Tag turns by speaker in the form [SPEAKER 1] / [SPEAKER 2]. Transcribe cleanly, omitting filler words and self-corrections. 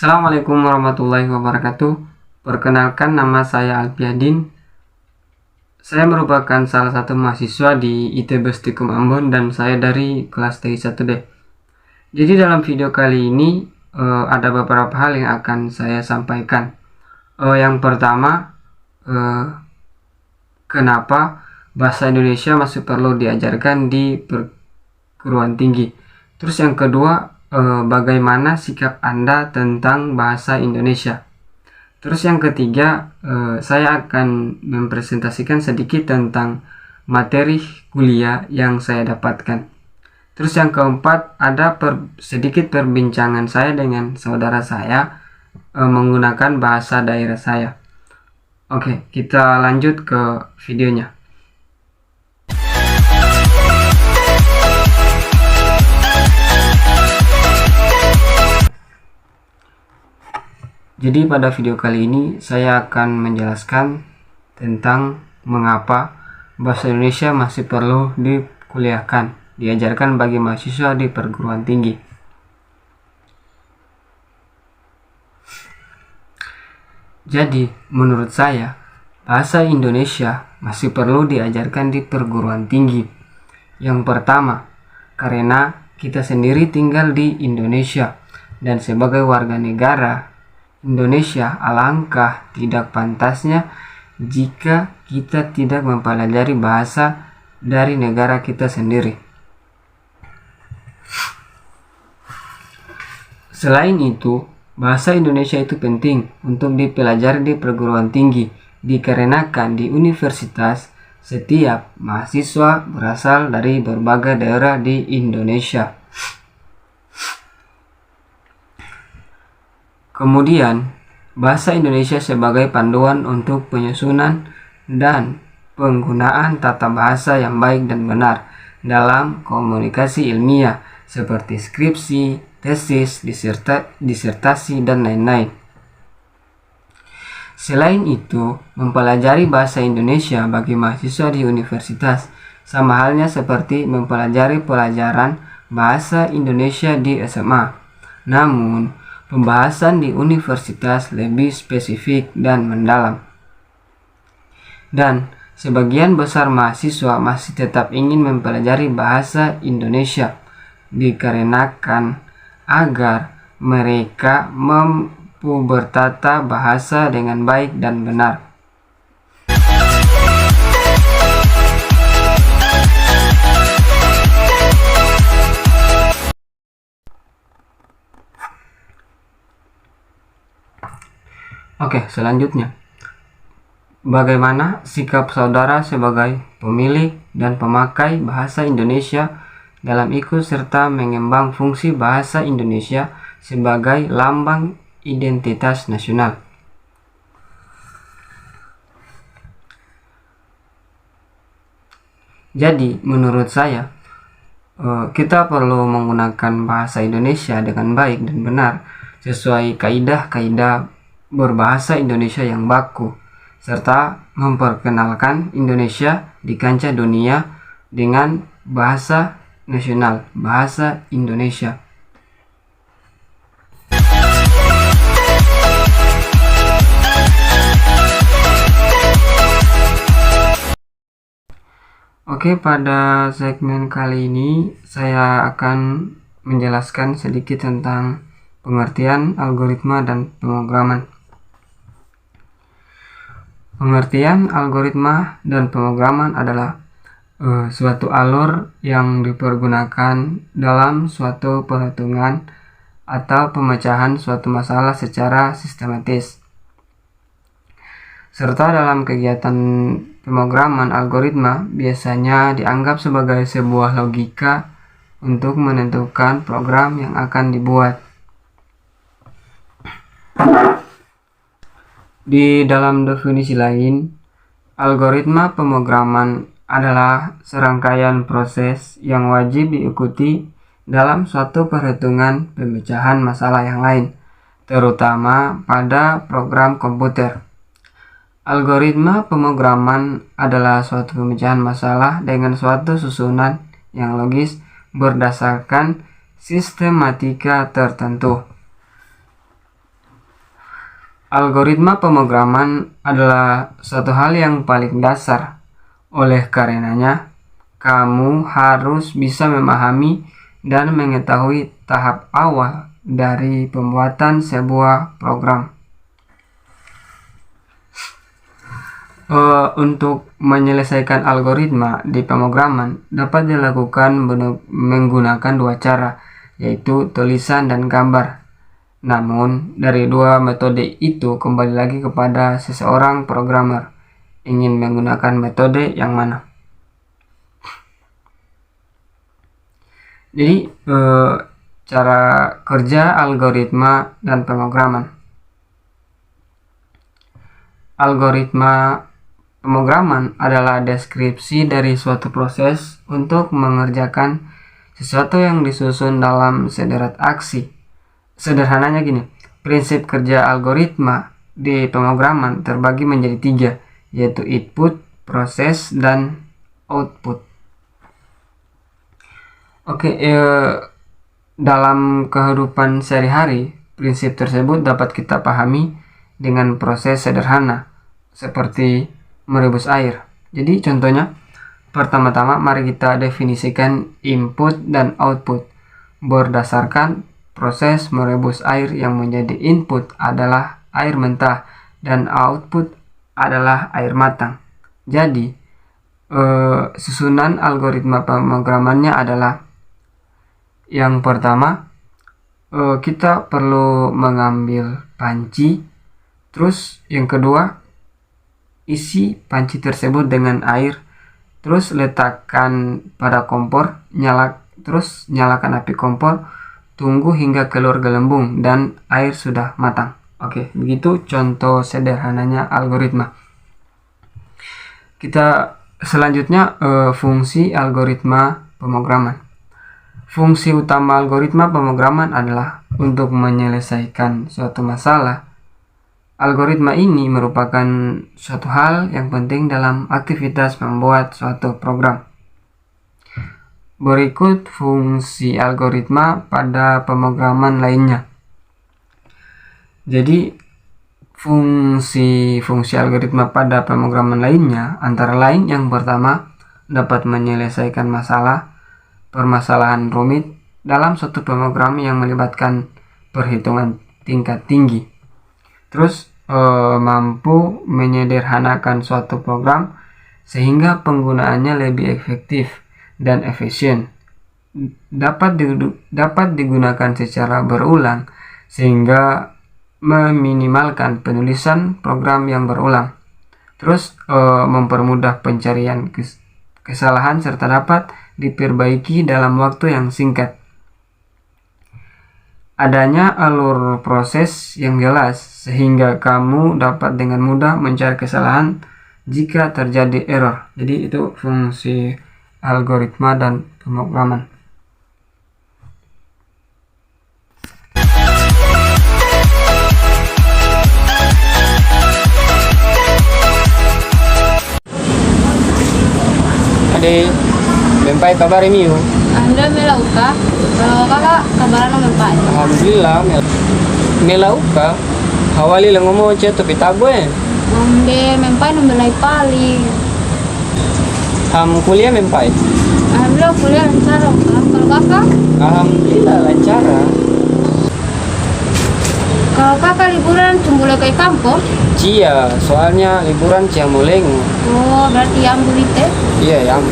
[SPEAKER 1] Assalamualaikum warahmatullahi wabarakatuh. Perkenalkan, nama saya Alpiadin. Saya merupakan salah satu mahasiswa di ITB Stikum Ambon dan saya dari kelas TI 1D. Jadi dalam video kali ini ada beberapa hal yang akan saya sampaikan. Yang pertama, kenapa bahasa Indonesia masih perlu diajarkan di perguruan tinggi. Terus yang kedua, bagaimana sikap Anda tentang bahasa Indonesia. Terus yang ketiga, saya akan mempresentasikan sedikit tentang materi kuliah yang saya dapatkan. Terus yang keempat, ada sedikit perbincangan saya dengan saudara saya menggunakan bahasa daerah saya. Oke, kita lanjut ke videonya. Jadi pada video kali ini saya akan menjelaskan tentang mengapa bahasa Indonesia masih perlu diajarkan bagi mahasiswa di perguruan tinggi. Jadi menurut saya bahasa Indonesia masih perlu diajarkan di perguruan tinggi. Yang pertama, karena kita sendiri tinggal di Indonesia dan sebagai warga negara Indonesia, alangkah tidak pantasnya jika kita tidak mempelajari bahasa dari negara kita sendiri. Selain itu, bahasa Indonesia itu penting untuk dipelajari di perguruan tinggi, dikarenakan di universitas setiap mahasiswa berasal dari berbagai daerah di Indonesia. Kemudian, bahasa Indonesia sebagai panduan untuk penyusunan dan penggunaan tata bahasa yang baik dan benar dalam komunikasi ilmiah seperti skripsi, tesis, disertasi, dan lain-lain. Selain itu, mempelajari bahasa Indonesia bagi mahasiswa di universitas sama halnya seperti mempelajari pelajaran bahasa Indonesia di SMA. Namun, pembahasan di universitas lebih spesifik dan mendalam. Dan sebagian besar mahasiswa masih tetap ingin mempelajari bahasa Indonesia dikarenakan agar mereka mampu bertata bahasa dengan baik dan benar. Oke, selanjutnya. Bagaimana sikap saudara sebagai pemilik dan pemakai bahasa Indonesia dalam ikut serta mengembang fungsi bahasa Indonesia sebagai lambang identitas nasional? Jadi, menurut saya, kita perlu menggunakan bahasa Indonesia dengan baik dan benar sesuai kaidah-kaidah berbahasa Indonesia yang baku, serta memperkenalkan Indonesia di kancah dunia dengan bahasa nasional, bahasa Indonesia. Oke, pada segmen kali ini saya akan menjelaskan sedikit tentang pengertian algoritma dan pemrograman. Pengertian algoritma dan pemrograman adalah suatu alur yang dipergunakan dalam suatu perhitungan atau pemecahan suatu masalah secara sistematis. Serta dalam kegiatan pemrograman, algoritma biasanya dianggap sebagai sebuah logika untuk menentukan program yang akan dibuat. Di dalam definisi lain, algoritma pemrograman adalah serangkaian proses yang wajib diikuti dalam suatu perhitungan pemecahan masalah yang lain, terutama pada program komputer. Algoritma pemrograman adalah suatu pemecahan masalah dengan suatu susunan yang logis berdasarkan sistematika tertentu. Algoritma pemrograman adalah suatu hal yang paling dasar. Oleh karenanya, kamu harus bisa memahami dan mengetahui tahap awal dari pembuatan sebuah program. Untuk menyelesaikan algoritma di pemrograman dapat dilakukan menggunakan dua cara, yaitu tulisan dan gambar. Namun, dari dua metode itu kembali lagi kepada seseorang programmer ingin menggunakan metode yang mana. Jadi, cara kerja algoritma dan pemrograman. Algoritma pemrograman adalah deskripsi dari suatu proses untuk mengerjakan sesuatu yang disusun dalam sederet aksi. Sederhananya gini, prinsip kerja algoritma di pemrograman terbagi menjadi tiga, yaitu input, proses, dan output. Dalam kehidupan sehari-hari, prinsip tersebut dapat kita pahami dengan proses sederhana, seperti merebus air. Jadi contohnya, pertama-tama mari kita definisikan input dan output berdasarkan proses merebus air yang menjadi input adalah air mentah dan output adalah air matang. Jadi, susunan algoritma pemrogramannya adalah yang pertama, kita perlu mengambil panci. Terus yang kedua, isi panci tersebut dengan air. Terus letakkan pada kompor, nyalakan api kompor. Tunggu hingga keluar gelembung dan air sudah matang. Begitu contoh sederhananya algoritma. Kita selanjutnya fungsi algoritma pemrograman. Fungsi utama algoritma pemrograman adalah untuk menyelesaikan suatu masalah. Algoritma ini merupakan suatu hal yang penting dalam aktivitas membuat suatu program. Berikut fungsi algoritma pada pemrograman lainnya. Jadi, fungsi algoritma pada pemrograman lainnya antara lain yang pertama dapat menyelesaikan permasalahan rumit dalam suatu pemrogram yang melibatkan perhitungan tingkat tinggi. Terus mampu menyederhanakan suatu program sehingga penggunaannya lebih efektif dan efisien. Dapat digunakan secara berulang sehingga meminimalkan penulisan program yang berulang. Terus mempermudah pencarian kesalahan serta dapat diperbaiki dalam waktu yang singkat. Adanya alur proses yang jelas sehingga kamu dapat dengan mudah mencari kesalahan jika terjadi error. Jadi itu fungsi algoritma dan pemrograman. Ade, mempai kabar ini yuk.
[SPEAKER 2] Alhamdulillah melauka. Kalau kakak kabaran mempai.
[SPEAKER 1] Alhamdulillah melauka. Hawali lang mo chat tapi tagwe.
[SPEAKER 2] Onde mempai membelai paling.
[SPEAKER 1] Kuliah mempai.
[SPEAKER 2] Alhamdulillah kuliah lancar kan. Kalau kakak?
[SPEAKER 1] Alhamdulillah lancar.
[SPEAKER 2] Kalau kakak liburan tunggu ke kampung?
[SPEAKER 1] Cia, soalnya liburan Cia Moleng.
[SPEAKER 2] Oh, berarti yang bulite?
[SPEAKER 1] Iya, yang.